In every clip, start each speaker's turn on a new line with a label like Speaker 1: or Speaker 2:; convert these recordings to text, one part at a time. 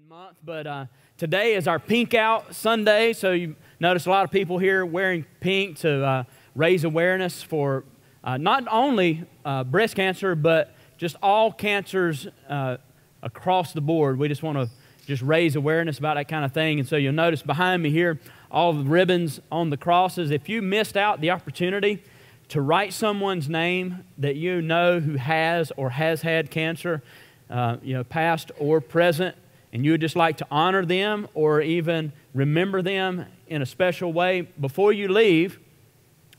Speaker 1: month, but today is our Pink Out Sunday, so you notice a lot of people here wearing pink to raise awareness for not only breast cancer, but just all cancers across the board. We just want to just raise awareness about that kind of thing, and so you'll notice behind me here all the ribbons on the crosses. If you missed out the opportunity to write someone's name that you know who has or has had cancer, past or present, and you would just like to honor them or even remember them in a special way, before you leave,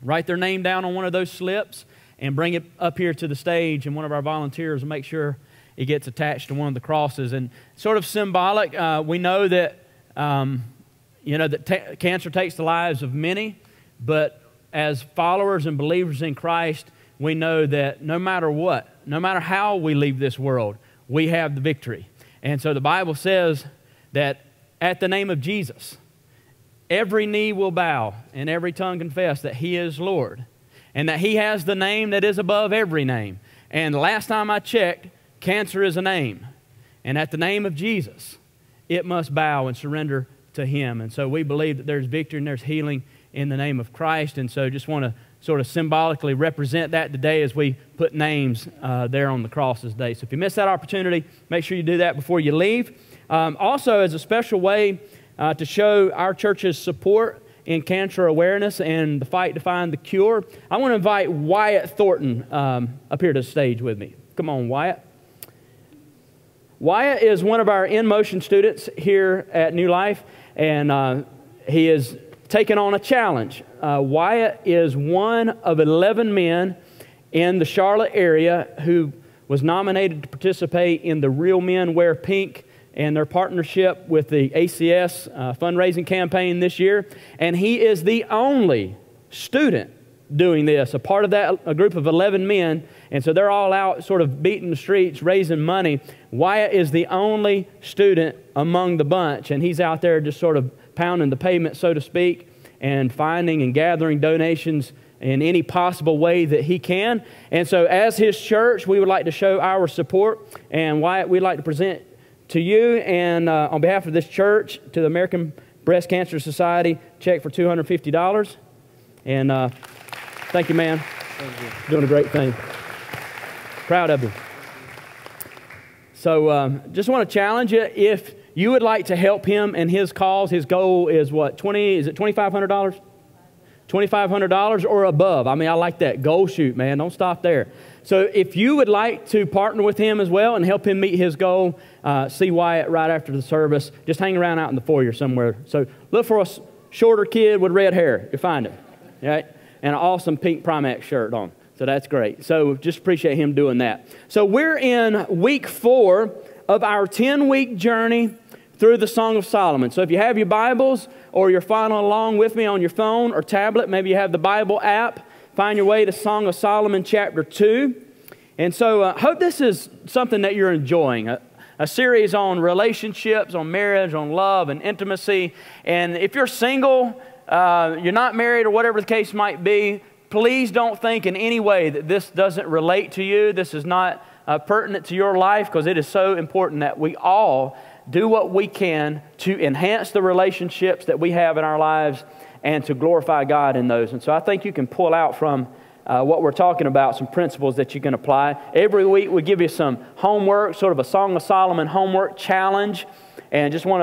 Speaker 1: write their name down on one of those slips and bring it up here to the stage, and one of our volunteers will make sure it gets attached to one of the crosses. And sort of symbolic, we know that cancer takes the lives of many, but as followers and believers in Christ, we know that no matter what, no matter how we leave this world, we have the victory. And so the Bible says that at the name of Jesus, every knee will bow and every tongue confess that He is Lord, and that He has the name that is above every name. And last time I checked, cancer is a name. And at the name of Jesus, it must bow and surrender to Him. And so we believe that there's victory and there's healing in the name of Christ. And so just want to sort of symbolically represent that today as we put names there on the crosses today. So if you missed that opportunity, make sure you do that before you leave. Also, as a special way to show our church's support in cancer awareness and the fight to find the cure, I want to invite Wyatt Thornton up here to the stage with me. Come on, Wyatt. Wyatt is one of our In Motion students here at New Life, and he is taken on a challenge. Wyatt is one of 11 men in the Charlotte area who was nominated to participate in the Real Men Wear Pink and their partnership with the ACS fundraising campaign this year. And he is the only student doing this, a part of that, a group of 11 men. And so they're all out sort of beating the streets, raising money. Wyatt is the only student among the bunch, and he's out there just sort of pounding the pavement, so to speak, and finding and gathering donations in any possible way that he can. And so as his church, we would like to show our support. And Wyatt, we'd like to present to you and on behalf of this church, to the American Breast Cancer Society, check for $250. And thank you, man.
Speaker 2: Thank you.
Speaker 1: Doing a great thing. Proud of you. So just want to challenge you, if you would like to help him in his cause. His goal is what, is it $2,500? $2,500 or above. I mean, I like that. Goal shoot, man. Don't stop there. So if you would like to partner with him as well and help him meet his goal, see Wyatt right after the service. Just hang around out in the foyer somewhere. So look for a shorter kid with red hair. You'll find him. Right? And an awesome pink Primax shirt on. So that's great. So just appreciate him doing that. So we're in week 4 of our 10-week journey through the Song of Solomon. So if you have your Bibles or you're following along with me on your phone or tablet, maybe you have the Bible app, find your way to Song of Solomon chapter 2. And so I hope this is something that you're enjoying, a series on relationships, on marriage, on love and intimacy. And if you're single, you're not married or whatever the case might be, please don't think in any way that this doesn't relate to you. This is not pertinent to your life, because it is so important that we all do what we can to enhance the relationships that we have in our lives and to glorify God in those. And so I think you can pull out from what we're talking about some principles that you can apply. Every week we give you some homework, sort of a Song of Solomon homework challenge, and just want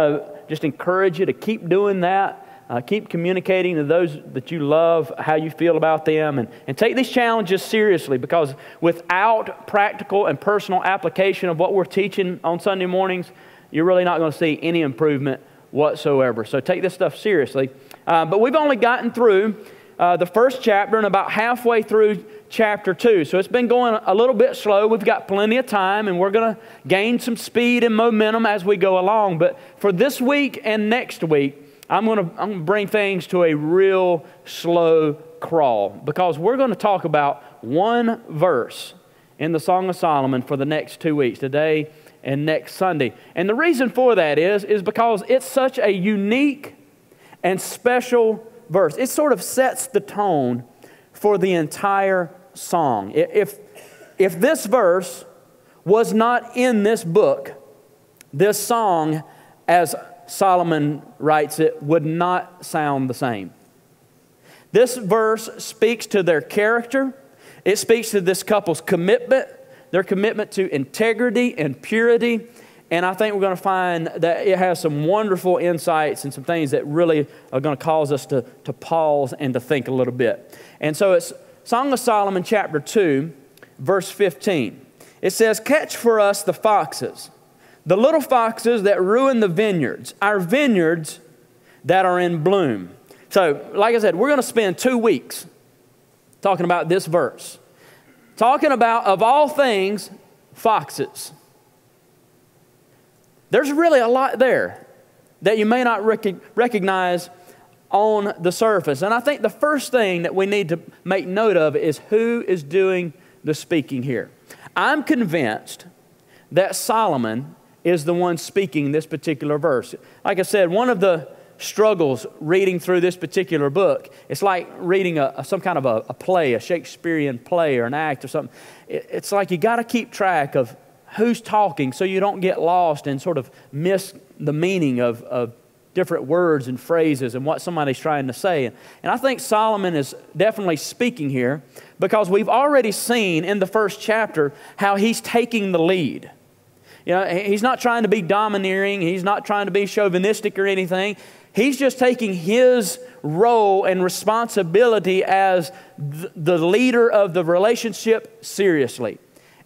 Speaker 1: to encourage you to keep doing that. Keep communicating to those that you love how you feel about them, and take these challenges seriously, because without practical and personal application of what we're teaching on Sunday mornings, you're really not going to see any improvement whatsoever. So take this stuff seriously. But we've only gotten through the first chapter and about halfway through chapter 2. So it's been going a little bit slow. We've got plenty of time, and we're going to gain some speed and momentum as we go along. But for this week and next week, I'm going to bring things to a real slow crawl, because we're going to talk about one verse in the Song of Solomon for the next 2 weeks, today and next Sunday. And the reason for that is because it's such a unique and special verse. It sort of sets the tone for the entire song. If this verse was not in this book, this song as Solomon writes it, would not sound the same. This verse speaks to their character. It speaks to this couple's commitment, their commitment to integrity and purity. And I think we're going to find that it has some wonderful insights and some things that really are going to cause us to pause and to think a little bit. And so it's Song of Solomon chapter 2, verse 15. It says, "Catch for us the foxes, the little foxes that ruin the vineyards, our vineyards that are in bloom." So, like I said, we're going to spend 2 weeks talking about this verse. Talking about, of all things, foxes. There's really a lot there that you may not recognize on the surface. And I think the first thing that we need to make note of is who is doing the speaking here. I'm convinced that Solomon is the one speaking this particular verse. Like I said, one of the struggles reading through this particular book, it's like reading some kind of a play, a Shakespearean play or an act or something. It's like you got to keep track of who's talking so you don't get lost and sort of miss the meaning of different words and phrases and what somebody's trying to say. And I think Solomon is definitely speaking here because we've already seen in the first chapter how he's taking the lead. You know, he's not trying to be domineering. He's not trying to be chauvinistic or anything. He's just taking his role and responsibility as the leader of the relationship seriously.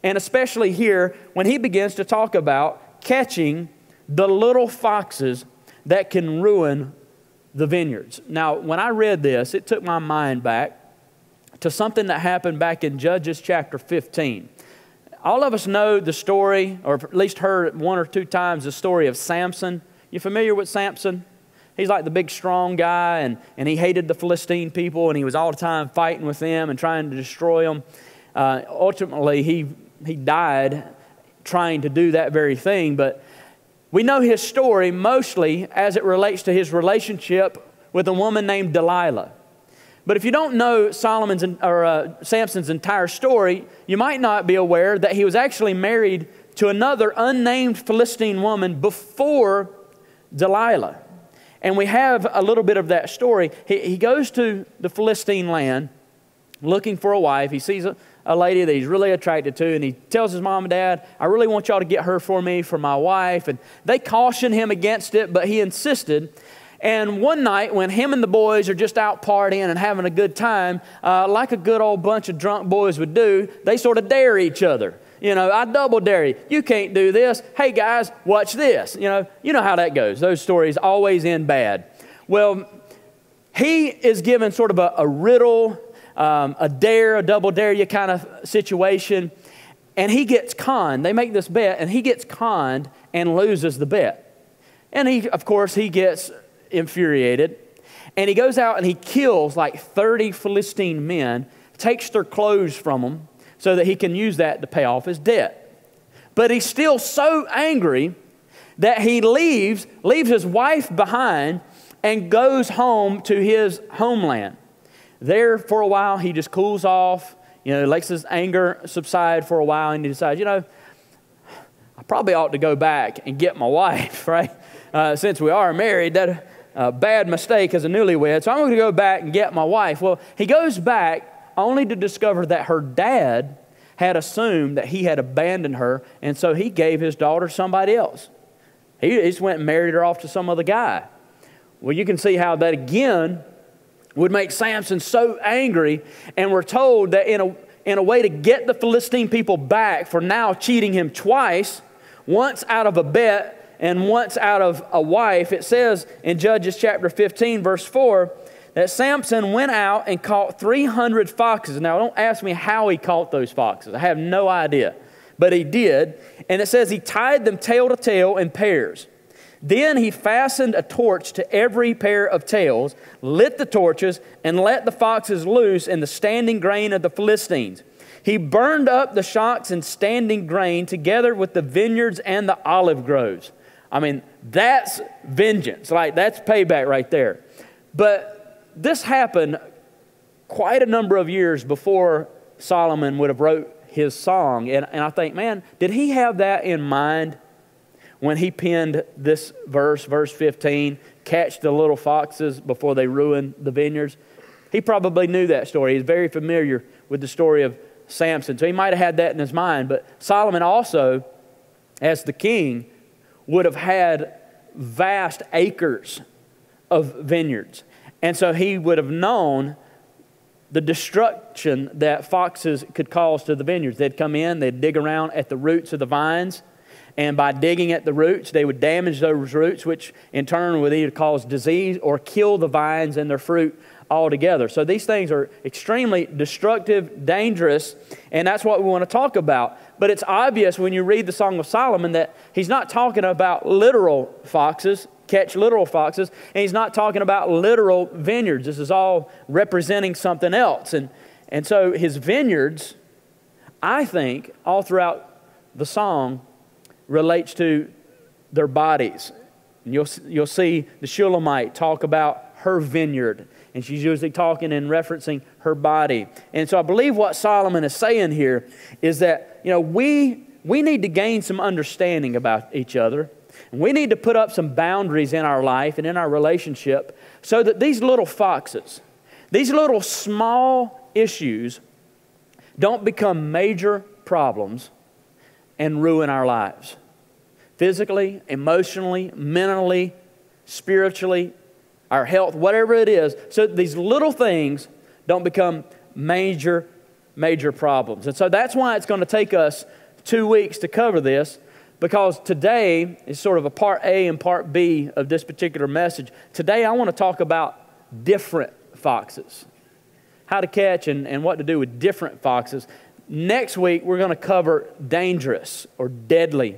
Speaker 1: And especially here, when he begins to talk about catching the little foxes that can ruin the vineyards. Now, when I read this, it took my mind back to something that happened back in Judges chapter 15. All of us know the story, or at least heard 1 or 2 times the story of Samson. You familiar with Samson? He's like the big strong guy, and he hated the Philistine people, and he was all the time fighting with them and trying to destroy them. Ultimately, he died trying to do that very thing, but we know his story mostly as it relates to his relationship with a woman named Delilah. But if you don't know Samson's entire story, you might not be aware that he was actually married to another unnamed Philistine woman before Delilah. And we have a little bit of that story. He goes to the Philistine land looking for a wife. He sees a lady that he's really attracted to, and he tells his mom and dad, "I really want y'all to get her for me, for my wife." And they caution him against it, but he insisted. And one night when him and the boys are just out partying and having a good time, like a good old bunch of drunk boys would do, they sort of dare each other. You know, "I double dare you. You can't do this. Hey guys, watch this." You know how that goes. Those stories always end bad. Well, he is given sort of a riddle, a dare, a double dare you kind of situation. And he gets conned. They make this bet, and he gets conned and loses the bet. And of course, he gets infuriated. And he goes out and he kills like 30 Philistine men, takes their clothes from them so that he can use that to pay off his debt. But he's still so angry that he leaves his wife behind and goes home to his homeland. There for a while, he just cools off, lets his anger subside for a while, and he decides, I probably ought to go back and get my wife, right? Since we are married, that bad mistake as a newlywed, so I'm going to go back and get my wife. Well, he goes back only to discover that her dad had assumed that he had abandoned her, and so he gave his daughter to somebody else. He just went and married her off to some other guy. Well, you can see how that again would make Samson so angry, and we're told that in a way to get the Philistine people back for now cheating him twice, once out of a bet and once out of a wife, it says in Judges chapter 15, verse 4, that Samson went out and caught 300 foxes. Now, don't ask me how he caught those foxes. I have no idea. But he did. And it says he tied them tail to tail in pairs. Then he fastened a torch to every pair of tails, lit the torches, and let the foxes loose in the standing grain of the Philistines. He burned up the shocks and standing grain together with the vineyards and the olive groves. I mean, that's vengeance. Like, that's payback right there. But this happened quite a number of years before Solomon would have wrote his song. And I think, man, did he have that in mind when he penned this verse, verse 15, catch the little foxes before they ruin the vineyards. He probably knew that story. He's very familiar with the story of Samson. So he might have had that in his mind. But Solomon also, as the king, would have had vast acres of vineyards. And so he would have known the destruction that foxes could cause to the vineyards. They'd come in, they'd dig around at the roots of the vines, and by digging at the roots, they would damage those roots, which in turn would either cause disease or kill the vines and their fruit altogether. So these things are extremely destructive, dangerous, and that's what we want to talk about. But it's obvious when you read the Song of Solomon that he's not talking about literal foxes, catch literal foxes, and he's not talking about literal vineyards. This is all representing something else. And so his vineyards, I think, all throughout the song, relates to their bodies. And you'll see the Shulamite talk about her vineyard, and she's usually talking and referencing her body. And so I believe what Solomon is saying here is that, we need to gain some understanding about each other. We need to put up some boundaries in our life and in our relationship so that these little foxes, these little small issues don't become major problems and ruin our lives. Physically, emotionally, mentally, spiritually, our health, whatever it is, so that these little things don't become major problems. And so that's why it's going to take us 2 weeks to cover this, because today is sort of a part A and part B of this particular message. Today I want to talk about different foxes, how to catch and what to do with different foxes. Next week we're going to cover dangerous or deadly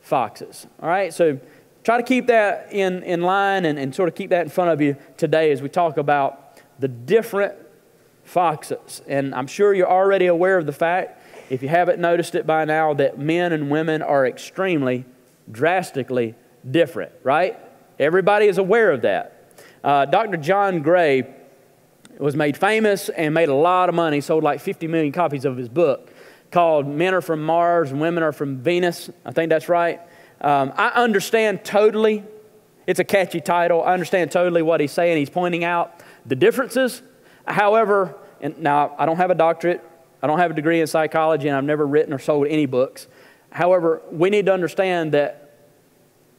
Speaker 1: foxes. All right, so try to keep that in line and sort of keep that in front of you today as we talk about the different foxes. And I'm sure you're already aware of the fact, if you haven't noticed it by now, that men and women are extremely, drastically different, right? Everybody is aware of that. Dr. John Gray was made famous and made a lot of money, sold like 50 million copies of his book called Men Are From Mars and Women Are From Venus. I think that's right. I understand totally. It's a catchy title. I understand totally what he's saying. He's pointing out the differences. However, and now I don't have a doctorate. I don't have a degree in psychology, and I've never written or sold any books. However, we need to understand that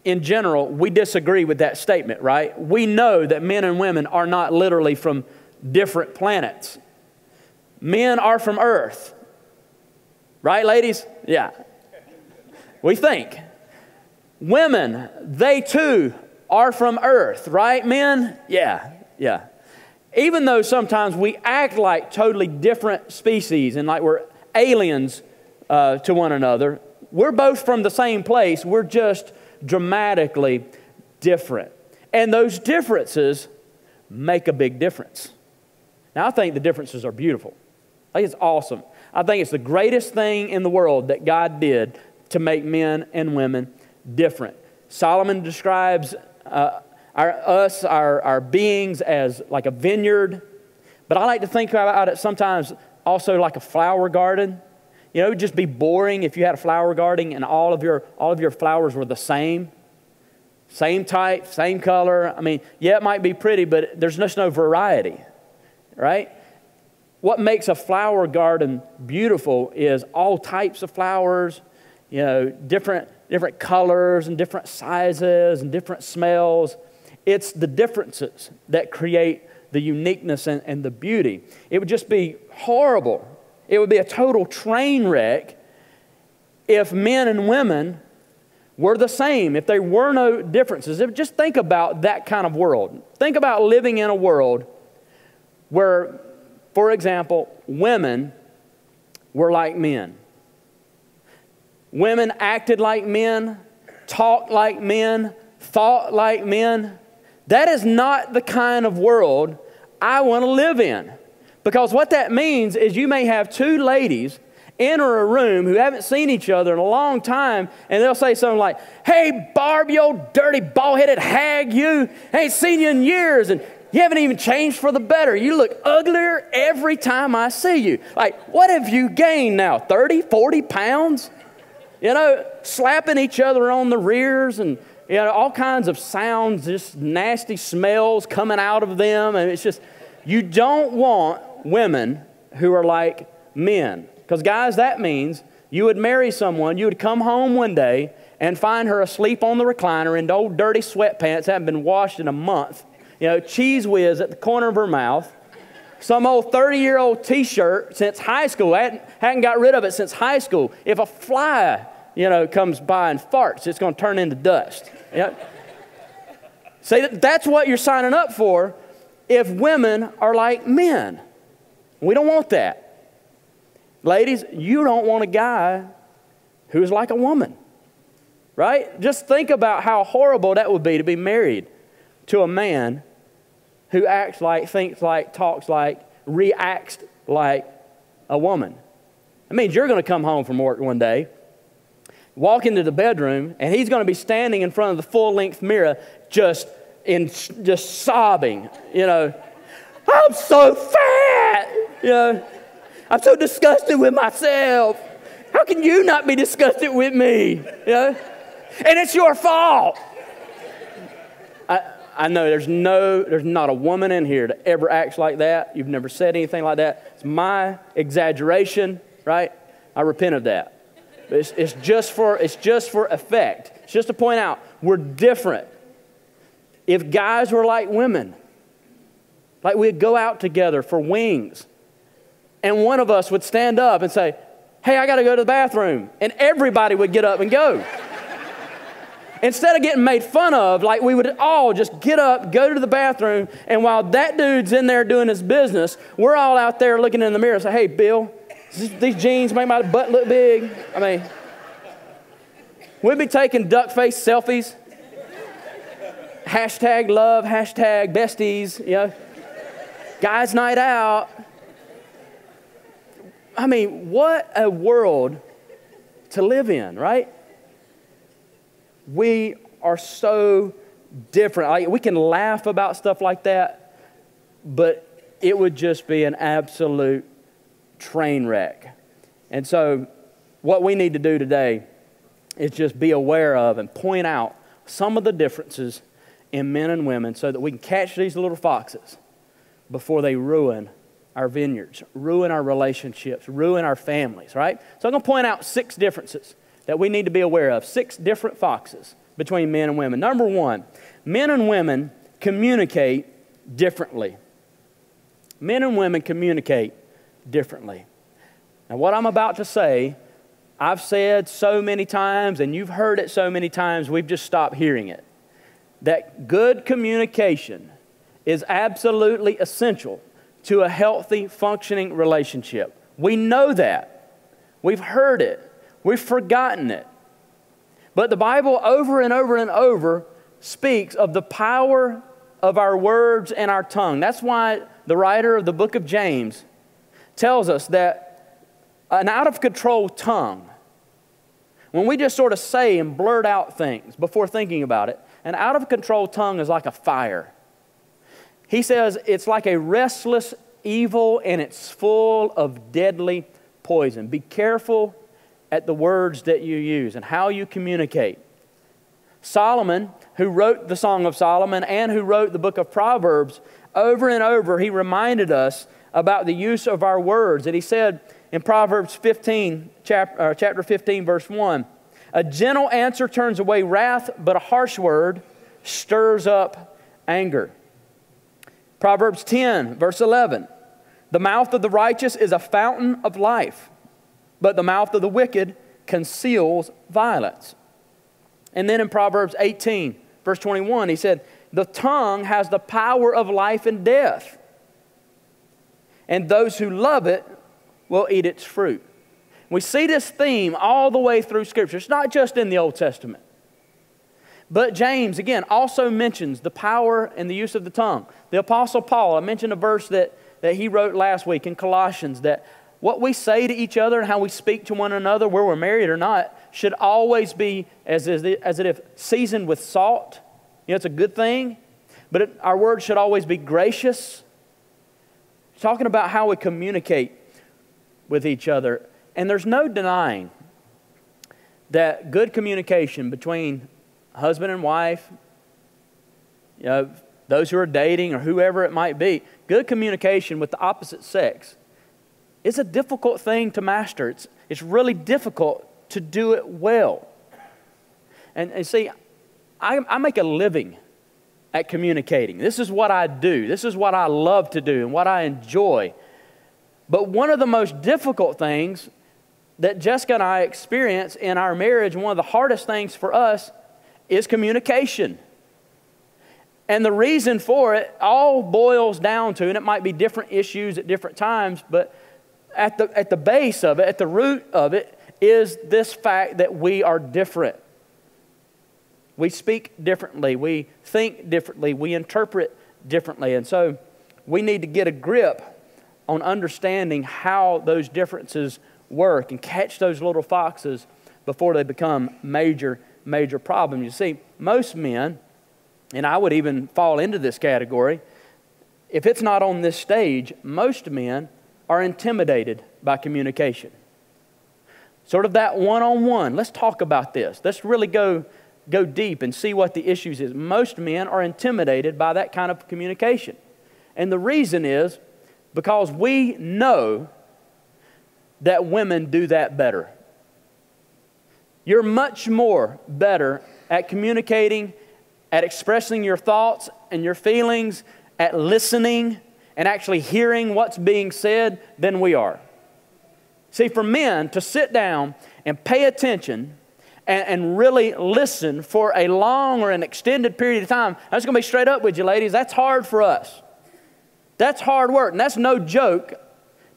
Speaker 1: in general, we disagree with that statement, right? We know that men and women are not literally from different planets. Men are from Earth. Right, ladies? Yeah. We think. Women, they too are from Earth, right, men? Yeah. Even though sometimes we act like totally different species and like we're aliens to one another, we're both from the same place. We're just dramatically different. And those differences make a big difference. Now, I think the differences are beautiful. I think it's awesome. I think it's the greatest thing in the world that God did to make men and women different. Solomon describes our beings as like a vineyard, but I like to think about it sometimes also like a flower garden. It would just be boring if you had a flower garden and all of your flowers were the same type, same color. I mean, yeah, it might be pretty, but there's just no variety, right? What makes a flower garden beautiful is all types of flowers, different colors and different sizes and different smells. It's the differences that create the uniqueness and the beauty. It would just be horrible. It would be a total train wreck if men and women were the same, if there were no differences. Just think about that kind of world. Think about living in a world where, for example, women were like men. Women acted like men, talked like men, thought like men. That is not the kind of world I want to live in. Because what that means is you may have two ladies enter a room who haven't seen each other in a long time, and they'll say something like, "Hey, Barb, you old dirty bald-headed hag, you ain't seen you in years, and you haven't even changed for the better. You look uglier every time I see you." Like, what have you gained now, 30, 40 pounds? You know, slapping each other on the rears and, you know, all kinds of sounds, just nasty smells coming out of them. And it's just, you don't want women who are like men. Because, guys, that means you would marry someone, you would come home one day and find her asleep on the recliner in old dirty sweatpants, haven't been washed in a month, you know, cheese whiz at the corner of her mouth, some old 30-year-old T-shirt since high school, hadn't got rid of it since high school. If a fly, you know, comes by and farts, it's going to turn into dust. You know? See, that's what you're signing up for if women are like men. We don't want that. Ladies, you don't want a guy who's like a woman, right? Just think about how horrible that would be to be married to a man who acts like, thinks like, talks like, reacts like a woman. It means you're going to come home from work one day, walk into the bedroom, and he's going to be standing in front of the full-length mirror just sobbing, you know, I'm so fat, you know, I'm so disgusted with myself. How can you not be disgusted with me? You know? And it's your fault. I know there's not a woman in here that ever acts like that. You've never said anything like that. It's my exaggeration, right? I repent of that. But it's just for effect. It's just to point out we're different. If guys were like women, like we'd go out together for wings, and one of us would stand up and say, hey, I got to go to the bathroom. And everybody would get up and go. Instead of getting made fun of, like we would all just get up, go to the bathroom, and while that dude's in there doing his business, we're all out there looking in the mirror and say, hey, Bill, these jeans make my butt look big. I mean, we'd be taking duck face selfies. Hashtag love, hashtag besties, you know. Guys' night out. I mean, what a world to live in, right? We are so different. Like, we can laugh about stuff like that, but it would just be an absolute train wreck. And so what we need to do today is just be aware of and point out some of the differences in men and women so that we can catch these little foxes before they ruin our vineyards, ruin our relationships, ruin our families, right? So I'm going to point out 6 differences that we need to be aware of, 6 different foxes between men and women. Number 1, men and women communicate differently. Men and women communicate differently. Now, what I'm about to say, I've said so many times, and you've heard it so many times, we've just stopped hearing it. That good communication is absolutely essential to a healthy, functioning relationship. We know that. We've heard it. We've forgotten it. But the Bible over and over and over speaks of the power of our words and our tongue. That's why the writer of the book of James tells us that an out-of-control tongue, when we just sort of say and blurt out things before thinking about it, an out-of-control tongue is like a fire. He says it's like a restless evil and it's full of deadly poison. Be careful at the words that you use and how you communicate. Solomon, who wrote the Song of Solomon and who wrote the book of Proverbs, over and over he reminded us about the use of our words. And he said in Proverbs 15, chapter 15, verse 1, a gentle answer turns away wrath, but a harsh word stirs up anger. Proverbs 10, verse 11, the mouth of the righteous is a fountain of life, but the mouth of the wicked conceals violence. And then in Proverbs 18, verse 21, he said, the tongue has the power of life and death, and those who love it will eat its fruit. We see this theme all the way through Scripture. It's not just in the Old Testament. But James, again, also mentions the power and the use of the tongue. The Apostle Paul, I mentioned a verse that he wrote last week in Colossians, that what we say to each other and how we speak to one another, where we're married or not, should always be as if seasoned with salt. You know, it's a good thing. But our words should always be gracious. Talking about how we communicate with each other. And there's no denying that good communication between husband and wife, those who are dating or whoever it might be, good communication with the opposite sex is a difficult thing to master. It's really difficult to do it well. And see, I make a living at communicating. This is what I do. This is what I love to do and what I enjoy. But one of the most difficult things that Jessica and I experience in our marriage, and one of the hardest things for us, is communication. And the reason for it all boils down to, and it might be different issues at different times, but at the base of it, at the root of it, is this fact that we are different. We speak differently, we think differently, we interpret differently. And so we need to get a grip on understanding how those differences work and catch those little foxes before they become major problems. You see, most men, and I would even fall into this category, if it's not on this stage, most men are intimidated by communication. Sort of that one-on-one. Let's talk about this. Let's really go deep and see what the issues is. Most men are intimidated by that kind of communication. And the reason is because we know that women do that better. You're much more better at communicating, at expressing your thoughts and your feelings, at listening and actually hearing what's being said than we are. See, for men to sit down and pay attention and really listen for a long or an extended period of time, I'm just going to be straight up with you, ladies, that's hard for us. That's hard work, and that's no joke.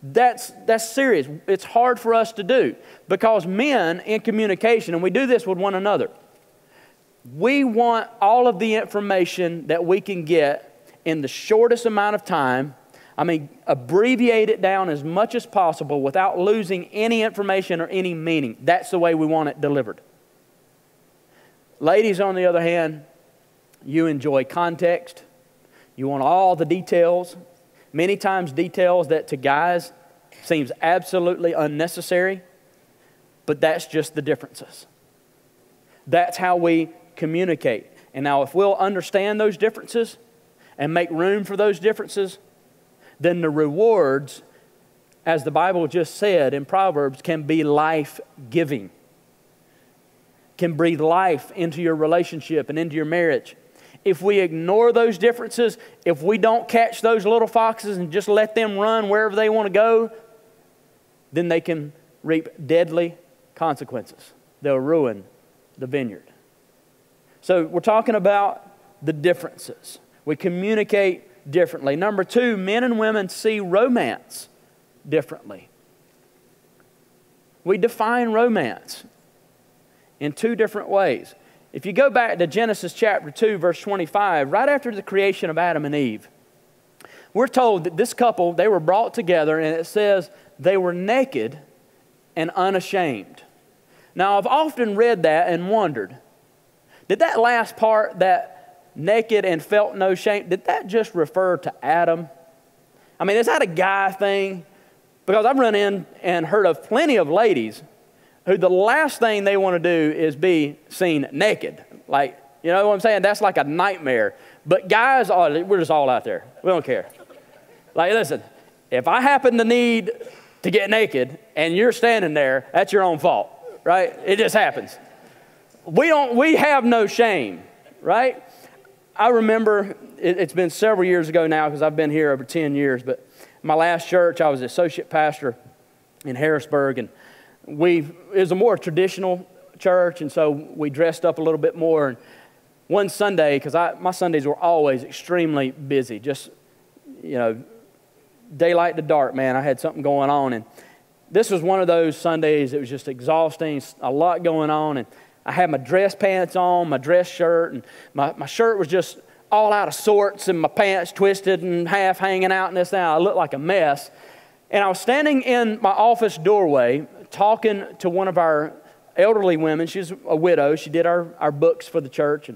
Speaker 1: That's serious. It's hard for us to do because men in communication, and we do this with one another, we want all of the information that we can get in the shortest amount of time. I mean, abbreviate it down as much as possible without losing any information or any meaning. That's the way we want it delivered. Ladies, on the other hand, you enjoy context. You want all the details. Many times details that to guys seems absolutely unnecessary, but that's just the differences. That's how we communicate. And now if we'll understand those differences and make room for those differences, then the rewards, as the Bible just said in Proverbs, can be life-giving. Can breathe life into your relationship and into your marriage. If we ignore those differences, if we don't catch those little foxes and just let them run wherever they want to go, then they can reap deadly consequences. They'll ruin the vineyard. So we're talking about the differences. We communicate differently. Number two, men and women see romance differently. We define romance in two different ways. If you go back to Genesis chapter 2, verse 25, right after the creation of Adam and Eve, we're told that this couple, they were brought together, and it says they were naked and unashamed. Now, I've often read that and wondered, did that last part, that naked and felt no shame, did that just refer to Adam? I mean, is that a guy thing? Because I've run in and heard of plenty of ladies who the last thing they want to do is be seen naked. Like, you know what I'm saying? That's like a nightmare. But guys, we're just all out there. We don't care. Like, listen, if I happen to need to get naked and you're standing there, that's your own fault, right? It just happens. We have no shame, right? I remember, it's been several years ago now because I've been here over 10 years, but my last church, I was associate pastor in Harrisburg, and it was a more traditional church, and so we dressed up a little bit more. And one Sunday, because my Sundays were always extremely busy, just, daylight to dark, man, I had something going on. And this was one of those Sundays that was just exhausting, a lot going on. And I had my dress pants on, my dress shirt, and my shirt was just all out of sorts, and my pants twisted and half hanging out and this and that. I looked like a mess. And I was standing in my office doorway talking to one of our elderly women. She's a widow. She did our books for the church.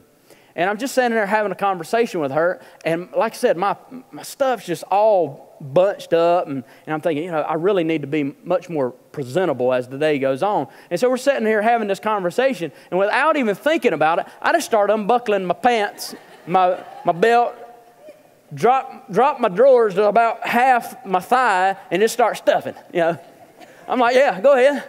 Speaker 1: And I'm just sitting there having a conversation with her. And like I said, my stuff's just all bunched up, and I'm thinking, you know, I really need to be much more presentable as the day goes on. And so we're sitting here having this conversation, and without even thinking about it, I just start unbuckling my pants, my belt, drop my drawers to about half my thigh, and just start stuffing, you know. I'm like, yeah, go ahead.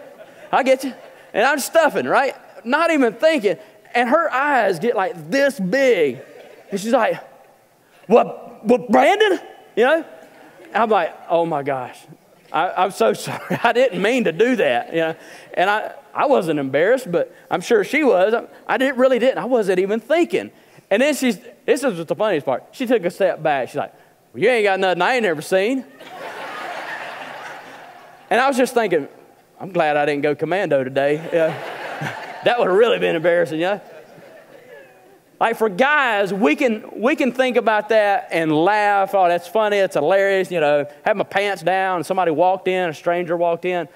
Speaker 1: I get you. And I'm stuffing, right? Not even thinking. And her eyes get like this big. And she's like, what Brandon? You know? And I'm like, oh my gosh. I'm so sorry. I didn't mean to do that. You know? And I wasn't embarrassed, but I'm sure she was. I really didn't. I wasn't even thinking. And then this is the funniest part. She took a step back. She's like, well, you ain't got nothing I ain't never seen. And I was just thinking, I'm glad I didn't go commando today. That would have really been embarrassing, yeah? Like for guys, we can think about that and laugh. Oh, that's funny, it's hilarious, you know, have my pants down and somebody walked in, a stranger walked in.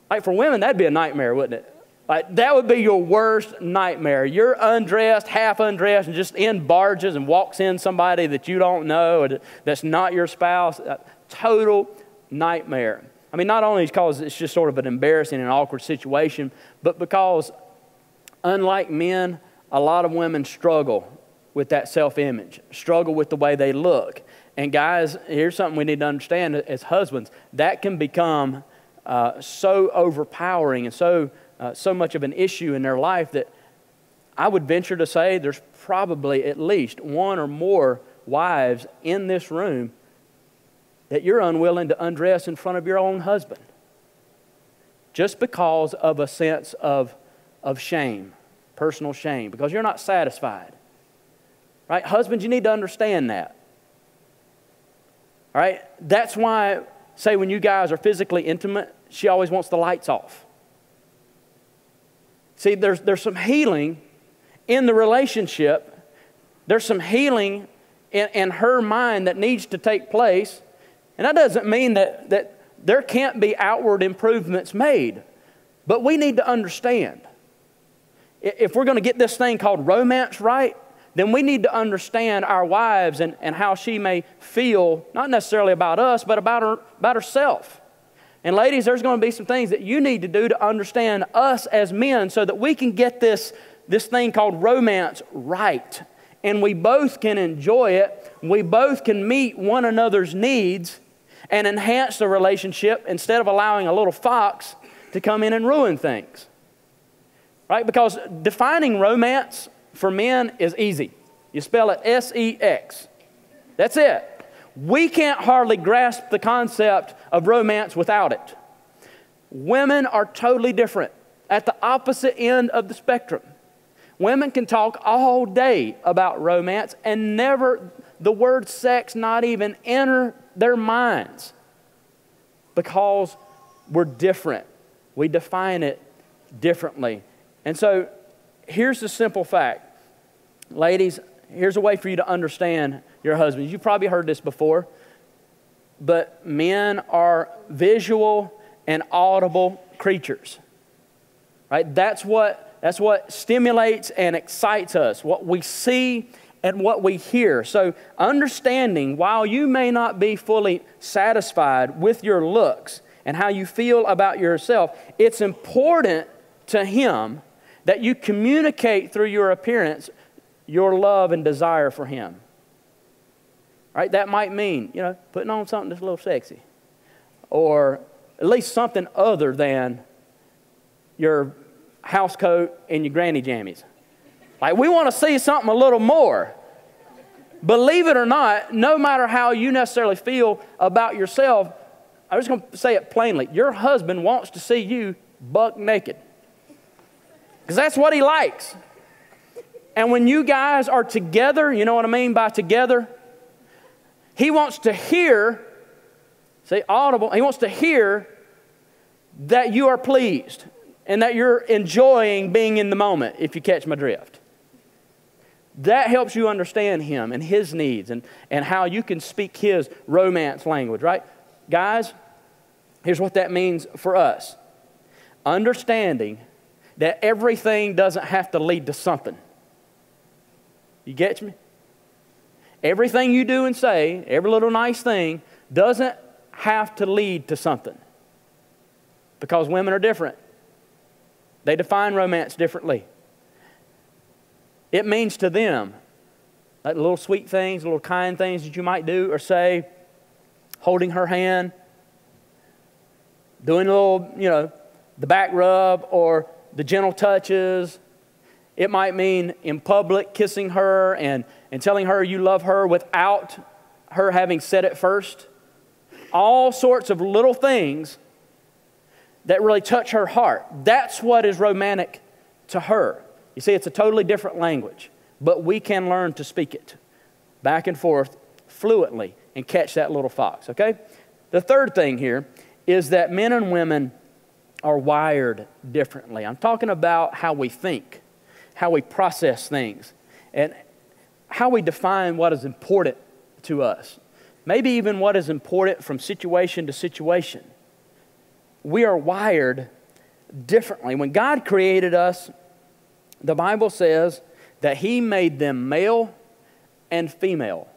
Speaker 1: Like for women, that'd be a nightmare, wouldn't it? Like that would be your worst nightmare. You're undressed, half undressed, and just in barges and walks in somebody that you don't know or that's not your spouse. A total nightmare. I mean, not only because it's just sort of an embarrassing and awkward situation, but because, unlike men, a lot of women struggle with that self-image, struggle with the way they look. And guys, here's something we need to understand as husbands. That can become so overpowering and so much of an issue in their life that I would venture to say there's probably at least one or more wives in this room that you're unwilling to undress in front of your own husband just because of a sense of shame, personal shame, because you're not satisfied. Right? Husbands, you need to understand that. All right? That's why, say, when you guys are physically intimate, she always wants the lights off. See, there's some healing in the relationship. There's some healing in her mind that needs to take place. And that doesn't mean that there can't be outward improvements made. But we need to understand, if we're going to get this thing called romance right, then we need to understand our wives and how she may feel, not necessarily about us, but about herself. And ladies, there's going to be some things that you need to do to understand us as men so that we can get this thing called romance right. And we both can enjoy it. We both can meet one another's needs and enhance the relationship instead of allowing a little fox to come in and ruin things. Right? Because defining romance for men is easy. You spell it S-E-X. That's it. We can't hardly grasp the concept of romance without it. Women are totally different, at the opposite end of the spectrum. Women can talk all day about romance and never the word sex not even enter their minds because we're different. We define it differently. And so here's the simple fact. Ladies, here's a way for you to understand your husbands. You've probably heard this before, but men are visual and audible creatures. Right? That's what stimulates and excites us, what we see and what we hear. So understanding, while you may not be fully satisfied with your looks and how you feel about yourself, it's important to him that you communicate through your appearance your love and desire for him. Right? That might mean, you know, putting on something that's a little sexy, or at least something other than your house coat and your granny jammies. Like, we want to see something a little more. Believe it or not, no matter how you necessarily feel about yourself, I'm just going to say it plainly. Your husband wants to see you buck naked. Because that's what he likes. And when you guys are together, you know what I mean by together? He wants to hear, say audible, he wants to hear that you are pleased and that you're enjoying being in the moment, if you catch my drift. That helps you understand him and his needs and how you can speak his romance language, right? Guys, here's what that means for us. Understanding that everything doesn't have to lead to something. You get me? Everything you do and say, every little nice thing, doesn't have to lead to something because women are different. They define romance differently. It means to them, like little sweet things, little kind things that you might do or say, holding her hand, doing a little, the back rub or the gentle touches. It might mean in public kissing her and telling her you love her without her having said it first. All sorts of little things that really touch her heart. That's what is romantic to her. You see, it's a totally different language, but we can learn to speak it back and forth fluently and catch that little fox, okay? The third thing here is that men and women are wired differently. I'm talking about how we think, how we process things, and how we define what is important to us. Maybe even what is important from situation to situation. We are wired differently. When God created us, the Bible says that He made them male and female.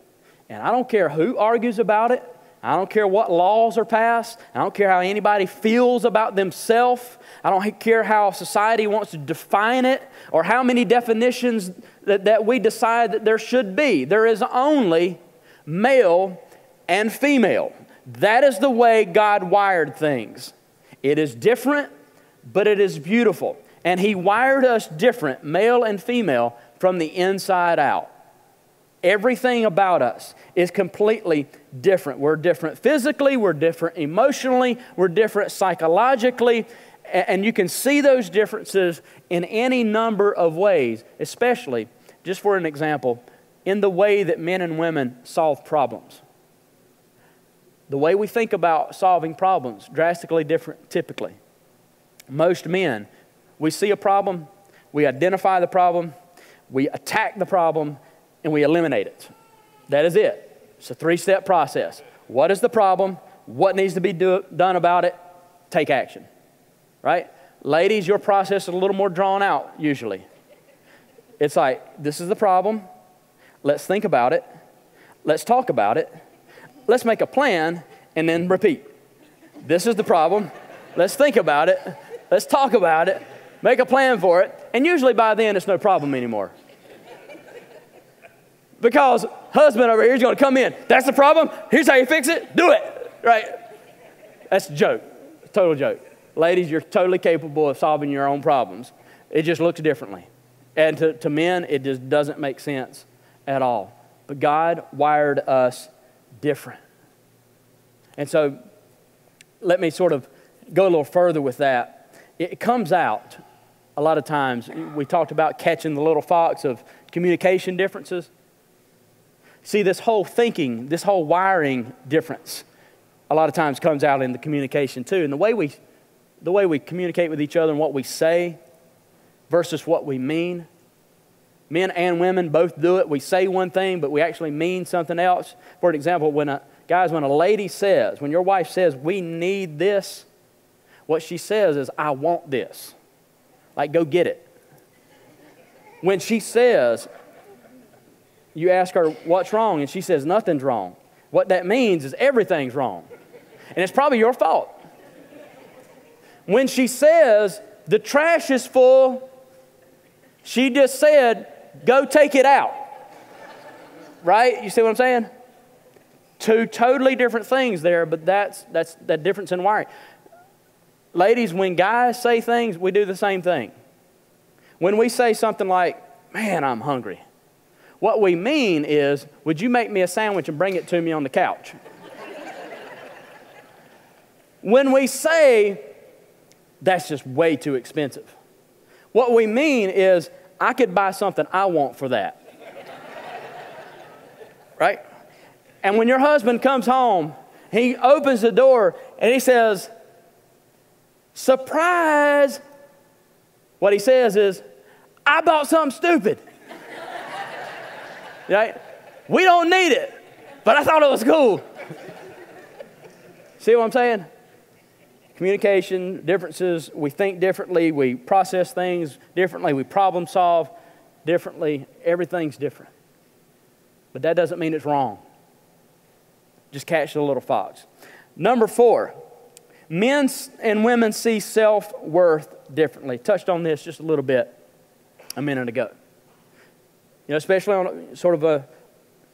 Speaker 1: And I don't care who argues about it. I don't care what laws are passed. I don't care how anybody feels about themselves. I don't care how society wants to define it or how many definitions that we decide that there should be. There is only male and female. That is the way God wired things. It is different, but it is beautiful. And He wired us different, male and female, from the inside out. Everything about us is completely different. We're different physically, we're different emotionally, we're different psychologically, and you can see those differences in any number of ways, especially, just for an example, in the way that men and women solve problems. The way we think about solving problems, drastically different typically. Most men, we see a problem, we identify the problem, we attack the problem, and we eliminate it. That is it. It's a three-step process. What is the problem? What needs to be done about it? Take action. Right? Ladies, your process is a little more drawn out usually. It's like, this is the problem. Let's think about it. Let's talk about it. Let's make a plan and then repeat. This is the problem. Let's think about it. Let's talk about it. Make a plan for it. And usually by then it's no problem anymore. Because husband over here is going to come in. That's the problem. Here's how you fix it. Do it. Right? That's a joke. A total joke. Ladies, you're totally capable of solving your own problems. It just looks differently. And to men, it just doesn't make sense at all. But God wired us different. And so let me sort of go a little further with that. It comes out a lot of times. We talked about catching the little fox of communication differences. See, this whole thinking, this whole wiring difference a lot of times comes out in the communication too. And the way we communicate with each other and what we say versus what we mean. Men and women both do it. We say one thing, but we actually mean something else. For example, when a lady says, when your wife says, we need this, what she says is, I want this. Like, go get it. When she says, you ask her, what's wrong? And she says, nothing's wrong. What that means is everything's wrong. And it's probably your fault. When she says, the trash is full, she just said, go take it out. Right? You see what I'm saying? Two totally different things there, but that's that difference in wiring. Ladies, when guys say things, we do the same thing. When we say something like, man, I'm hungry, what we mean is, would you make me a sandwich and bring it to me on the couch? When we say, that's just way too expensive, what we mean is, I could buy something I want for that. Right? And when your husband comes home, he opens the door and he says, surprise. What he says is, I bought something stupid. Right? We don't need it, but I thought it was cool. See what I'm saying? Communication, differences, we think differently, we process things differently, we problem solve differently. Everything's different. But that doesn't mean it's wrong. Just catch the little fox. Number 4, men and women see self-worth differently. Touched on this just a little bit a minute ago. Especially on sort of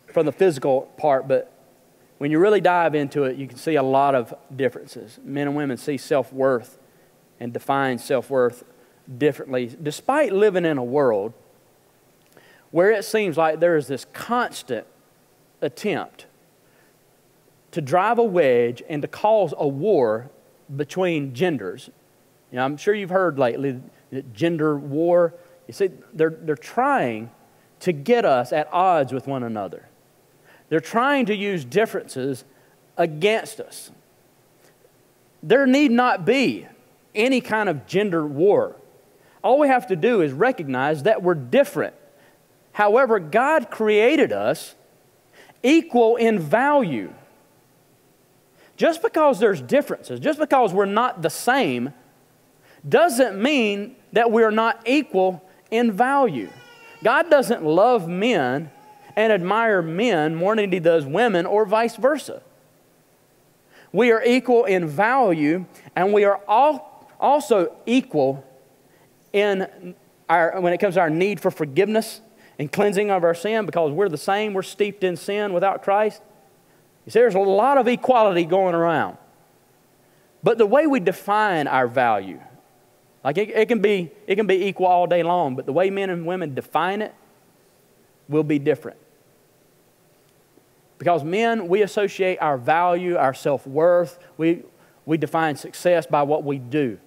Speaker 1: from the physical part, but when you really dive into it, you can see a lot of differences. Men and women see self-worth and define self-worth differently, despite living in a world where it seems like there is this constant attempt to drive a wedge and to cause a war between genders. I'm sure you've heard lately that gender war. You see, they're trying to get us at odds with one another. They're trying to use differences against us. There need not be any kind of gender war. All we have to do is recognize that we're different. However, God created us equal in value. Just because there's differences, just because we're not the same, doesn't mean that we're not equal in value. God doesn't love men and admire men more than He does women, or vice versa. We are equal in value, and we are also equal when it comes to our need for forgiveness and cleansing of our sin, because we're the same. We're steeped in sin without Christ. You see, there's a lot of equality going around. But the way we define our value, like it can be equal all day long, but the way men and women define it will be different. Because men, we associate our value, our self-worth, we define success by what we do.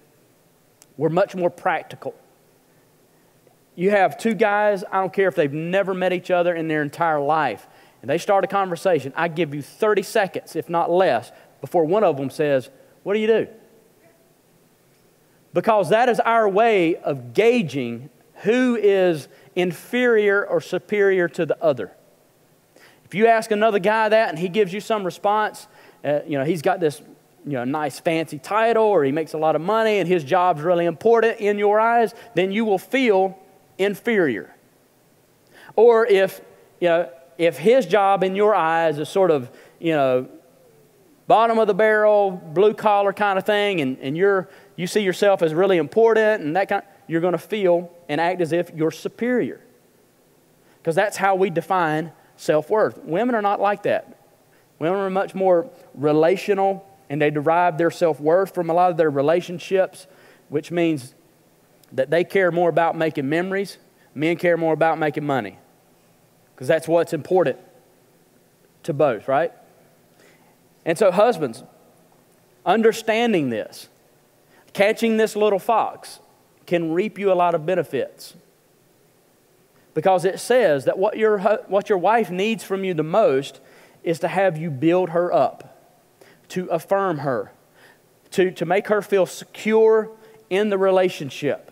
Speaker 1: We're much more practical. You have two guys, I don't care if they've never met each other in their entire life, and they start a conversation, I give you 30 seconds, if not less, before one of them says, "What do you do?" Because that is our way of gauging who is inferior or superior to the other. If you ask another guy that and he gives you some response, he's got this nice fancy title, or he makes a lot of money and his job's really important in your eyes, then you will feel inferior. Or if his job in your eyes is sort of, bottom of the barrel, blue collar kind of thing, and you see yourself as really important and that kind, you're going to feel and act as if you're superior. Because that's how we define self-worth. Women are not like that. Women are much more relational, and they derive their self-worth from a lot of their relationships, which means that they care more about making memories. Men care more about making money, because that's what's important to both, right? And so husbands, understanding this, catching this little fox, can reap you a lot of benefits. Because it says that what your wife needs from you the most is to have you build her up, to affirm her, to make her feel secure in the relationship.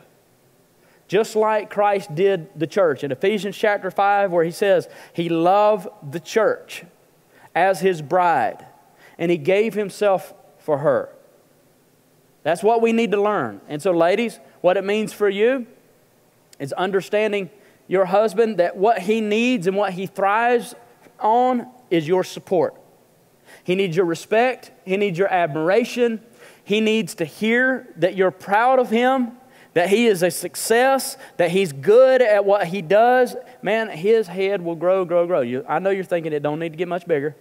Speaker 1: Just like Christ did the church. In Ephesians chapter 5, where He says He loved the church as His bride, and He gave Himself for her. That's what we need to learn. And so ladies, what it means for you is understanding your husband, that what he needs and what he thrives on is your support. He needs your respect. He needs your admiration. He needs to hear that you're proud of him, that he is a success, that he's good at what he does. Man, his head will grow. I know you're thinking it don't need to get much bigger.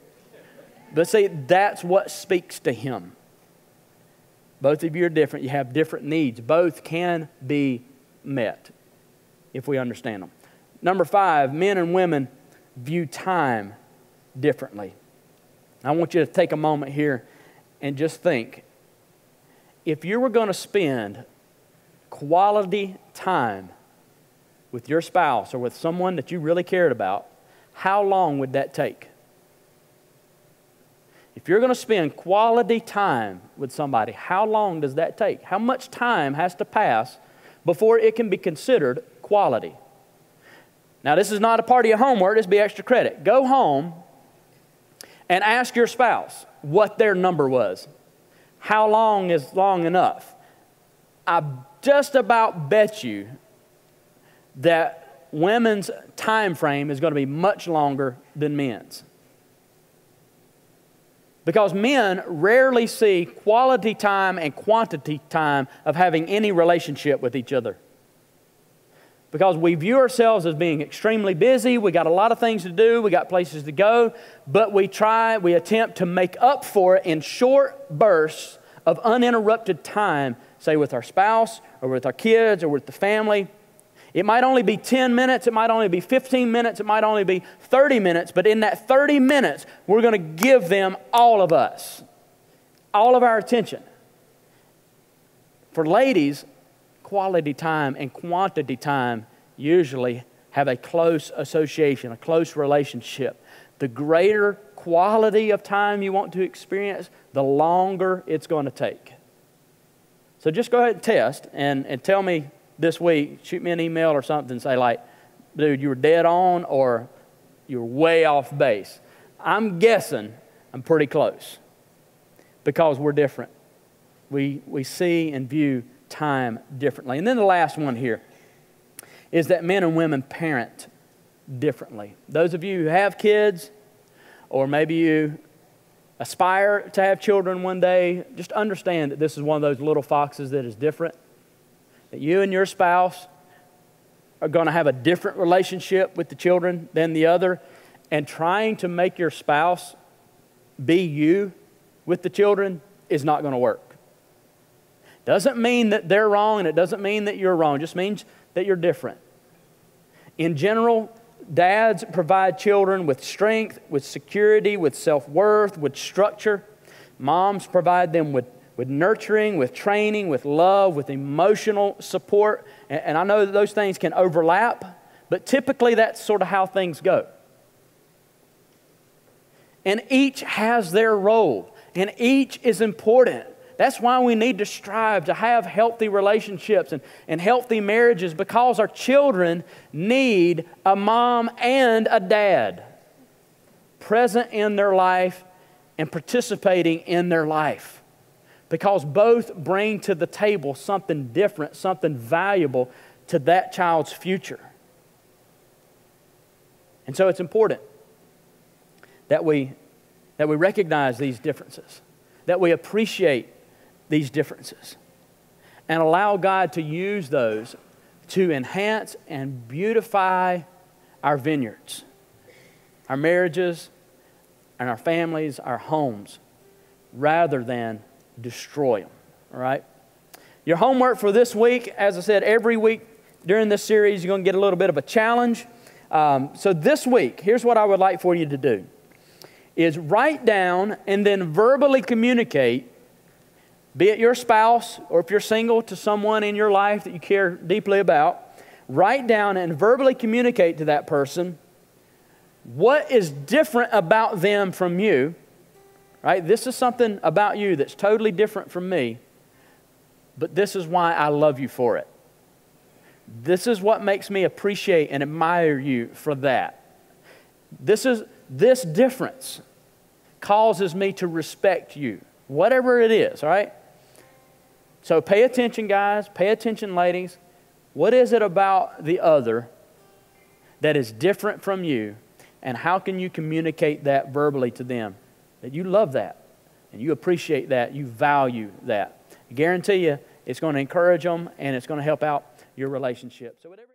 Speaker 1: But see, that's what speaks to him. Both of you are different. You have different needs. Both can be met if we understand them. Number 5, men and women view time differently. I want you to take a moment here and just think. If you were going to spend quality time with your spouse or with someone that you really cared about, how long would that take? If you're going to spend quality time with somebody, how long does that take? How much time has to pass before it can be considered quality? Now, this is not a part of your homework. This will be extra credit. Go home and ask your spouse what their number was. How long is long enough? I just about bet you that women's time frame is going to be much longer than men's. Because men rarely see quality time and quantity time of having any relationship with each other. Because we view ourselves as being extremely busy, we got a lot of things to do, we got places to go, but we attempt to make up for it in short bursts of uninterrupted time, say with our spouse, or with our kids, or with the family. It might only be 10 minutes, it might only be 15 minutes, it might only be 30 minutes, but in that 30 minutes, we're going to give them all of us, all of our attention. For ladies, quality time and quantity time usually have a close association, a close relationship. The greater quality of time you want to experience, the longer it's going to take. So just go ahead and test and tell me this week, shoot me an email or something, say like, dude, you were dead on or you were way off base. I'm guessing I'm pretty close because we're different. We see and view time differently. And then the last one here is that men and women parent differently. Those of you who have kids, or maybe you aspire to have children one day, just understand that this is one of those little foxes that is different. That you and your spouse are going to have a different relationship with the children than the other, and trying to make your spouse be you with the children is not going to work. Doesn't mean that they're wrong, and it doesn't mean that you're wrong. It just means that you're different. In general, dads provide children with strength, with security, with self-worth, with structure. Moms provide them with nurturing, with training, with love, with emotional support. And I know that those things can overlap, but typically that's sort of how things go. And each has their role, and each is important. That's why we need to strive to have healthy relationships and healthy marriages, because our children need a mom and a dad present in their life and participating in their life. Because both bring to the table something different, something valuable to that child's future. And so it's important that we recognize these differences, that we appreciate these differences, and allow God to use those to enhance and beautify our vineyards, our marriages, and our families, our homes, rather than destroy them. All right? Your homework for this week, as I said, every week during this series, you're going to get a little bit of a challenge. So this week, here's what I would like for you to do, is write down and then verbally communicate, be it your spouse or if you're single, to someone in your life that you care deeply about. Write down and verbally communicate to that person what is different about them from you. Right? This is something about you that's totally different from me, but this is why I love you for it. This is what makes me appreciate and admire you for that. This difference causes me to respect you, whatever it is, all right? So pay attention, guys. Pay attention, ladies. What is it about the other that is different from you, and how can you communicate that verbally to them? That you love that, and you appreciate that, you value that. I guarantee you it's going to encourage them, and it's going to help out your relationship. So whatever.